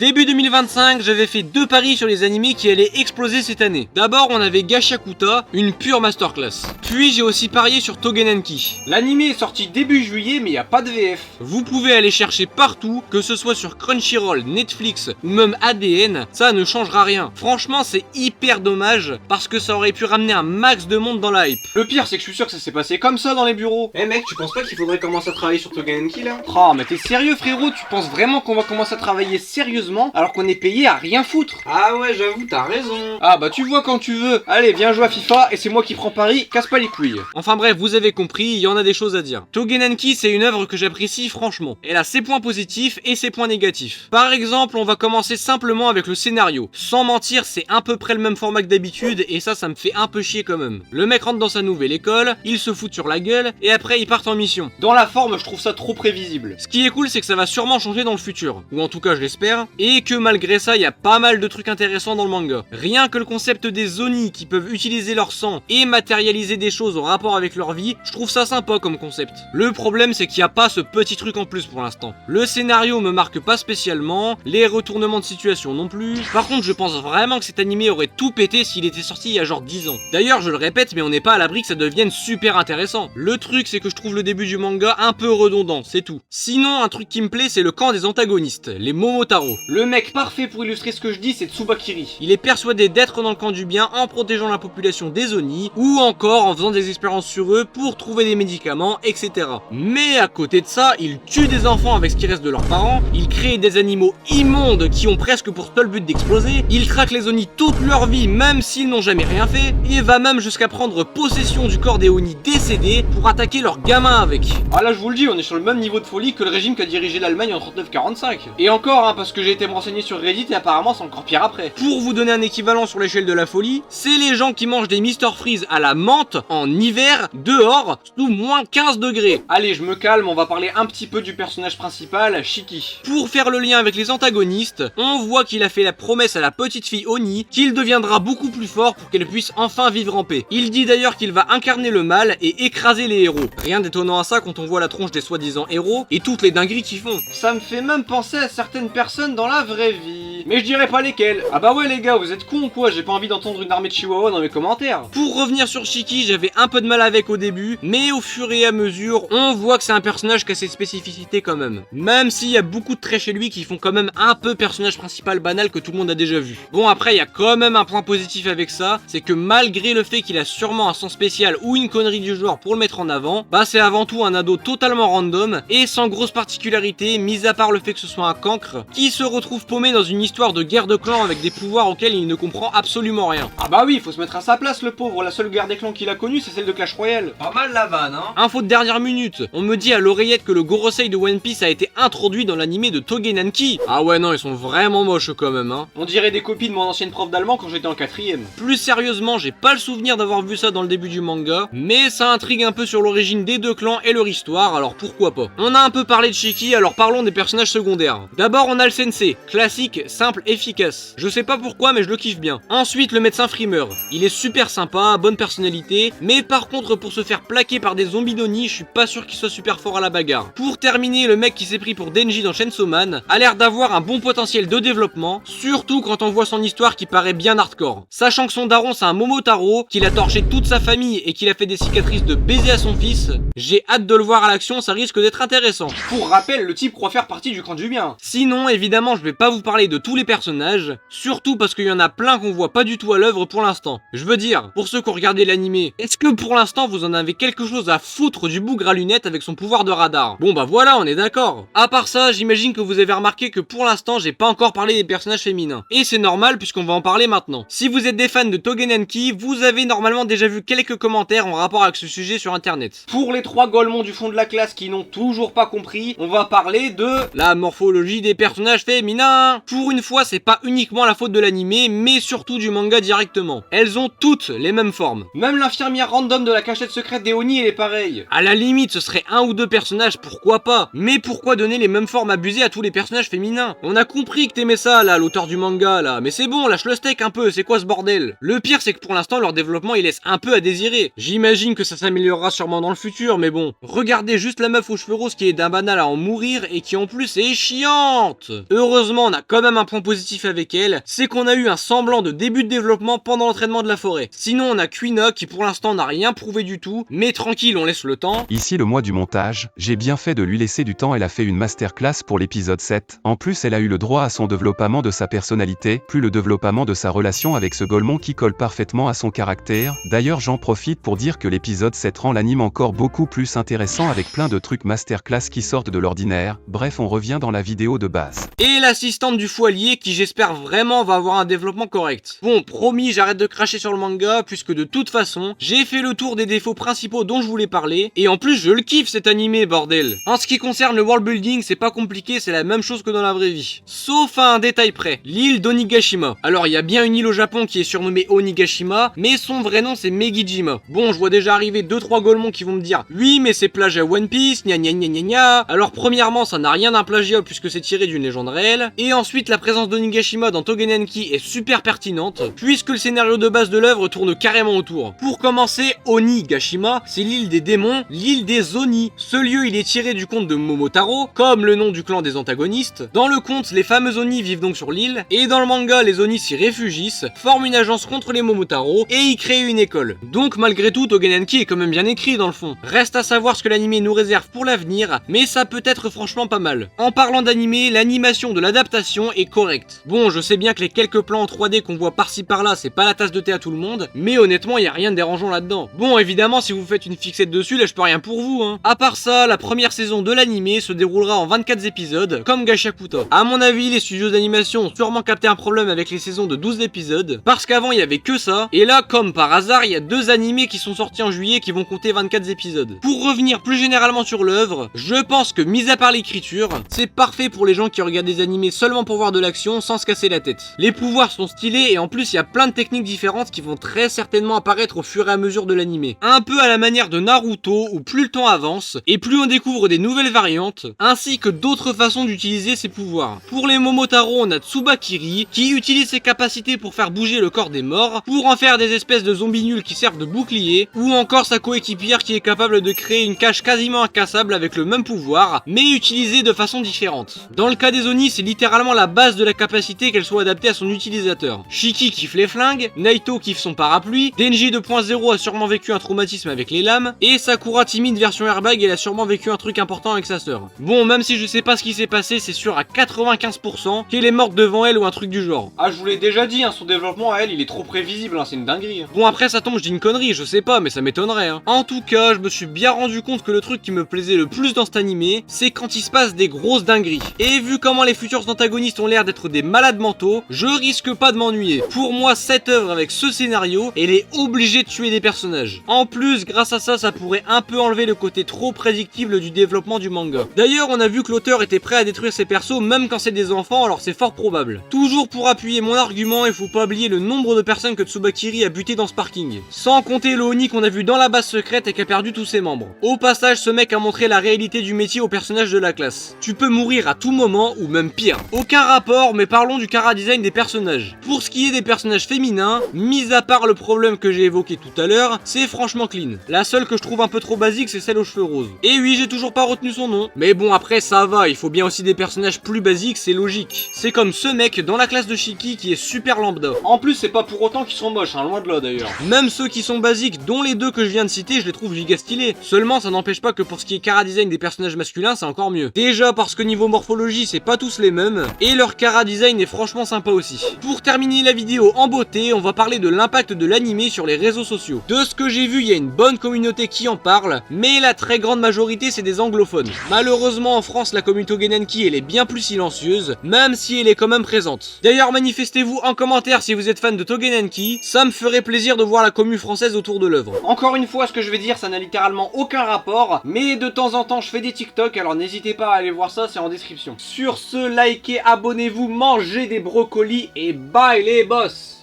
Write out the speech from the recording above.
Début 2025, j'avais fait 2 paris sur les animés qui allaient exploser cette année. D'abord, on avait Gachakuta, une pure masterclass. Puis j'ai aussi parié sur Togenanki. L'animé est sorti début juillet, mais il n'y a pas de VF. Vous pouvez aller chercher partout, que ce soit sur Crunchyroll, Netflix ou même ADN, ça ne changera rien. Franchement, c'est hyper dommage, parce que ça aurait pu ramener un max de monde dans la hype. Le pire, c'est que je suis sûr que ça s'est passé comme ça dans les bureaux. Eh mec, tu penses pas qu'il faudrait commencer à travailler sur Togenanki là? Oh, mais t'es sérieux frérot? Tu penses vraiment qu'on va commencer à travailler sérieusement alors qu'on est payé à rien foutre? Ah ouais, j'avoue, t'as raison. Ah bah tu vois quand tu veux. Allez, viens jouer à FIFA et c'est moi qui prends Paris, casse pas les couilles. Enfin bref, vous avez compris, il y en a des choses à dire. Togenanki, c'est une œuvre que j'apprécie franchement. Elle a ses points positifs et ses points négatifs. Par exemple, on va commencer simplement avec le scénario. Sans mentir, c'est à peu près le même format que d'habitude et ça me fait un peu chier quand même. Le mec rentre dans sa nouvelle école, il se fout sur la gueule et après il part en mission. Dans la forme, je trouve ça trop prévisible. Ce qui est cool, c'est que ça va sûrement changer dans le futur, ou en tout cas je l'espère, et que malgré ça, il y a pas mal de trucs intéressants dans le manga. Rien que le concept des Oni qui peuvent utiliser leur sang et matérialiser des choses en rapport avec leur vie, je trouve ça sympa comme concept. Le problème, c'est qu'il n'y a pas ce petit truc en plus pour l'instant. Le scénario me marque pas spécialement, les retournements de situation non plus. Par contre, je pense vraiment que cet animé aurait tout pété s'il était sorti il y a genre 10 ans. D'ailleurs, je le répète, mais on n'est pas à l'abri que ça devienne super intéressant. Le truc, c'est que je trouve le début du manga un peu redondant, c'est tout. Sinon, un truc qui me plaît, c'est le camp des antagonistes, les Momotaro. Le mec parfait pour illustrer ce que je dis, c'est Tsubakiri. Il est persuadé d'être dans le camp du bien en protégeant la population des Oni, ou encore en faisant des expériences sur eux pour trouver des médicaments, etc. Mais à côté de ça, il tue des enfants avec ce qui reste de leurs parents, il crée des animaux immondes qui ont presque pour seul but d'exploser, il traque les Oni toute leur vie même s'ils n'ont jamais rien fait, et va même jusqu'à prendre possession du corps des Oni décédés pour attaquer leurs gamins avec. Ah là je vous le dis, on est sur le même niveau de folie que le régime qu'a dirigé l'Allemagne en 39-45. Et encore, hein, parce que j'ai été me renseigner sur Reddit et apparemment c'est encore pire après. Pour vous donner un équivalent sur l'échelle de la folie, c'est les gens qui mangent des Mr Freeze à la menthe en hiver, dehors, sous moins 15 degrés. Allez, je me calme, on va parler un petit peu du personnage principal, Shiki. Pour faire le lien avec les antagonistes, on voit qu'il a fait la promesse à la petite fille Oni qu'il deviendra beaucoup plus fort pour qu'elle puisse enfin vivre en paix. Il dit d'ailleurs qu'il va incarner le mal et écraser les héros. Rien d'étonnant à ça quand on voit la tronche des soi-disant héros et toutes les dingueries qu'ils font. Ça me fait même penser à certaines personnes dans la vraie vie. Mais je dirais pas lesquelles. Ah bah ouais les gars, vous êtes cons ou quoi? J'ai pas envie d'entendre une armée de chihuahuas dans mes commentaires. Pour revenir sur Shiki, j'avais un peu de mal avec au début, mais au fur et à mesure, on voit que c'est un personnage qui a ses spécificités quand même. Même s'il y a beaucoup de traits chez lui qui font quand même un peu personnage principal banal que tout le monde a déjà vu. Bon après, il y a quand même un point positif avec ça, c'est que malgré le fait qu'il a sûrement un sens spécial ou une connerie du genre pour le mettre en avant, bah c'est avant tout un ado totalement random et sans grosse particularité, mis à part le fait que ce soit un cancre, qui se retrouve paumé dans une histoire de guerre de clans avec des pouvoirs auxquels il ne comprend absolument rien. Ah bah oui, il faut se mettre à sa place le pauvre, la seule guerre des clans qu'il a connue c'est celle de Clash Royale. Pas mal la vanne hein. Info de dernière minute, on me dit à l'oreillette que le Gorosei de One Piece a été introduit dans l'animé de Togenanki. Ah ouais non, ils sont vraiment moches quand même hein. On dirait des copies de mon ancienne prof d'allemand quand j'étais en 4ème. Plus sérieusement, j'ai pas le souvenir d'avoir vu ça dans le début du manga, mais ça intrigue un peu sur l'origine des deux clans et leur histoire, alors pourquoi pas. On a un peu parlé de Shiki, alors parlons des personnages secondaires. D'abord on a le sensei, classique, simple, efficace. Je sais pas pourquoi mais je le kiffe bien. Ensuite le médecin frimeur, il est super sympa, bonne personnalité, mais par contre pour se faire plaquer par des zombies d'Oni, je suis pas sûr qu'il soit super fort à la bagarre. Pour terminer, le mec qui s'est pris pour Denji dans Chainsaw Man a l'air d'avoir un bon potentiel de développement, surtout quand on voit son histoire qui paraît bien hardcore. Sachant que son daron c'est un Momotaro, qu'il a torché toute sa famille et qu'il a fait des cicatrices de baiser à son fils, j'ai hâte de le voir à l'action, ça risque d'être intéressant. Pour rappel, le type croit faire partie du camp du bien. Sinon, évidemment, je vais pas vous parler de tous les personnages, surtout parce qu'il y en a plein qu'on voit pas du tout à l'œuvre pour l'instant. Je veux dire, pour ceux qui ont regardé l'animé, est-ce que pour l'instant vous en avez quelque chose à foutre du bougre à lunettes avec son pouvoir de radar? Bon bah voilà, on est d'accord. À part ça, j'imagine que vous avez remarqué que pour l'instant, j'ai pas encore parlé des personnages féminins. Et c'est normal puisqu'on va en parler maintenant. Si vous êtes des fans de Togenanki, vous avez normalement déjà vu quelques commentaires en rapport avec ce sujet sur internet. Pour les 3 golemons du fond de la classe qui n'ont toujours pas compris, on va parler de la morphologie des personnages féminins. Pour une fois, c'est pas uniquement la faute de l'animé, mais surtout du manga directement. Elles ont toutes les mêmes formes. Même l'infirmière random de la cachette secrète des Oni, elle est pareille. À la limite, ce serait un ou deux personnages, pourquoi pas. Mais pourquoi donner les mêmes formes abusées à tous les personnages féminins? On a compris que t'aimais ça, là, l'auteur du manga, là. Mais c'est bon, lâche le steak un peu, c'est quoi ce bordel? Le pire, c'est que pour l'instant, leur développement, il laisse un peu à désirer. J'imagine que ça s'améliorera sûrement dans le futur, mais bon. Regardez juste la meuf aux cheveux roses qui est d'un banal à en mourir et qui en plus est chiante. Heureusement Heureusement, on a quand même un point positif avec elle, c'est qu'on a eu un semblant de début de développement pendant l'entraînement de la forêt. Sinon, on a Quina qui pour l'instant n'a rien prouvé du tout, mais tranquille, on laisse le temps. Ici le mois du montage, j'ai bien fait de lui laisser du temps, elle a fait une masterclass pour l'épisode 7. En plus, elle a eu le droit à son développement de sa personnalité, plus le développement de sa relation avec ce Golemon qui colle parfaitement à son caractère. D'ailleurs, j'en profite pour dire que l'épisode 7 rend l'anime encore beaucoup plus intéressant avec plein de trucs masterclass qui sortent de l'ordinaire. Bref, on revient dans la vidéo de base. Et l'assistante du foilier qui j'espère vraiment va avoir un développement correct. Bon, promis, j'arrête de cracher sur le manga puisque de toute façon, j'ai fait le tour des défauts principaux dont je voulais parler et en plus je le kiffe cet animé, bordel. En ce qui concerne le world building, c'est pas compliqué, c'est la même chose que dans la vraie vie. Sauf à un détail près, l'île d'Onigashima. Alors il y a bien une île au Japon qui est surnommée Onigashima, mais son vrai nom c'est Megijima. Bon, je vois déjà arriver 2-3 Golemons qui vont me dire oui mais c'est plagiat One Piece, gna gna gna gna gna. Alors premièrement ça n'a rien d'un plagiat puisque c'est tiré d'une légende réelle, et ensuite la présence d'Onigashima dans Togenenki est super pertinente puisque le scénario de base de l'œuvre tourne carrément autour. Pour commencer, Onigashima, c'est l'île des démons, l'île des Oni. Ce lieu il est tiré du conte de Momotaro, comme le nom du clan des antagonistes. Dans le conte, les fameux Oni vivent donc sur l'île, et dans le manga, les Oni s'y réfugient, forment une agence contre les Momotaro, et y créent une école. Donc malgré tout, Togenenki est quand même bien écrit dans le fond. Reste à savoir ce que l'anime nous réserve pour l'avenir, mais ça peut être franchement pas mal. En parlant d'anime, l'animation de l'adaptation est correcte. Bon, je sais bien que les quelques plans en 3D qu'on voit par-ci par-là, c'est pas la tasse de thé à tout le monde, mais honnêtement, y a rien de dérangeant là-dedans. Bon, évidemment, si vous faites une fixette dessus, là je peux rien pour vous, hein. À part ça, la première saison de l'anime se déroulera en 24 épisodes, comme Gachakuta. À mon avis, les studios d'animation ont sûrement capté un problème avec les saisons de 12 épisodes, parce qu'avant il y avait que ça, et là, comme par hasard, il y a 2 animés qui sont sortis en juillet qui vont compter 24 épisodes. Pour revenir plus généralement sur l'œuvre, je pense que, mis à part l'écriture, c'est parfait pour les gens qui regardent des animés seulement pour voir de l'action sans se casser la tête. Les pouvoirs sont stylés et en plus il y a plein de techniques différentes qui vont très certainement apparaître au fur et à mesure de l'animé. Un peu à la manière de Naruto où plus le temps avance et plus on découvre des nouvelles variantes ainsi que d'autres façons d'utiliser ses pouvoirs. Pour les Momotaro, on a Tsubakiri qui utilise ses capacités pour faire bouger le corps des morts, pour en faire des espèces de zombies nuls qui servent de bouclier, ou encore sa coéquipière qui est capable de créer une cage quasiment incassable avec le même pouvoir mais utilisée de façon différente. Dans le cas des Oni, c'est littéralement la base de la capacité qu'elle soit adaptée à son utilisateur. Shiki kiffe les flingues, Naito kiffe son parapluie, Denji 2.0 a sûrement vécu un traumatisme avec les lames, et Sakura timide version airbag, elle a sûrement vécu un truc important avec sa sœur. Bon, même si je sais pas ce qui s'est passé, c'est sûr à 95% qu'elle est morte devant elle ou un truc du genre. Ah, je vous l'ai déjà dit, hein, son développement à elle, il est trop prévisible, hein, c'est une dinguerie. Bon, après ça tombe, je dis une connerie, je sais pas, mais ça m'étonnerait. Hein. En tout cas, je me suis bien rendu compte que le truc qui me plaisait le plus dans cet animé, c'est quand il se passe des grosses dingueries. Et vu comment les futurs antagonistes ont l'air d'être des malades mentaux, je risque pas de m'ennuyer. Pour moi, cette œuvre avec ce scénario, elle est obligée de tuer des personnages. En plus, grâce à ça, ça pourrait un peu enlever le côté trop prédictible du développement du manga. D'ailleurs, on a vu que l'auteur était prêt à détruire ses persos même quand c'est des enfants, alors c'est fort probable. Toujours pour appuyer mon argument, il faut pas oublier le nombre de personnes que Tsubakiri a buté dans ce parking. Sans compter le Oni qu'on a vu dans la base secrète et qui a perdu tous ses membres. Au passage, ce mec a montré la réalité du métier aux personnages de la classe. Tu peux mourir à tout moment, ou même pire. Aucun rapport, mais parlons du chara-design des personnages. Pour ce qui est des personnages féminins, mis à part le problème que j'ai évoqué tout à l'heure, c'est franchement clean. La seule que je trouve un peu trop basique, c'est celle aux cheveux roses. Et oui, j'ai toujours pas retenu son nom. Mais bon, après ça va, il faut bien aussi des personnages plus basiques, c'est logique. C'est comme ce mec dans la classe de Shiki qui est super lambda. En plus, c'est pas pour autant qu'ils sont moches, hein, loin de là d'ailleurs. Même ceux qui sont basiques, dont les deux que je viens de citer, je les trouve giga stylés. Seulement, ça n'empêche pas que pour ce qui est chara-design des personnages masculins, c'est encore mieux. Déjà parce que niveau morphologie, c'est pas tous les mêmes, et leur chara-design est franchement sympa aussi. Pour terminer la vidéo en beauté, on va parler de l'impact de l'animé sur les réseaux sociaux. De ce que j'ai vu, il y a une bonne communauté qui en parle, mais la très grande majorité c'est des anglophones. Malheureusement en France, la communauté Togenenki elle est bien plus silencieuse, même si elle est quand même présente. D'ailleurs manifestez-vous en commentaire si vous êtes fan de Togenenki, ça me ferait plaisir de voir la commu française autour de l'œuvre. Encore une fois, ce que je vais dire ça n'a littéralement aucun rapport, mais de temps en temps je fais des TikTok, alors n'hésitez pas à aller voir ça, c'est en description. Sur ce, likez, abonnez-vous, mangez des brocolis et bye les boss.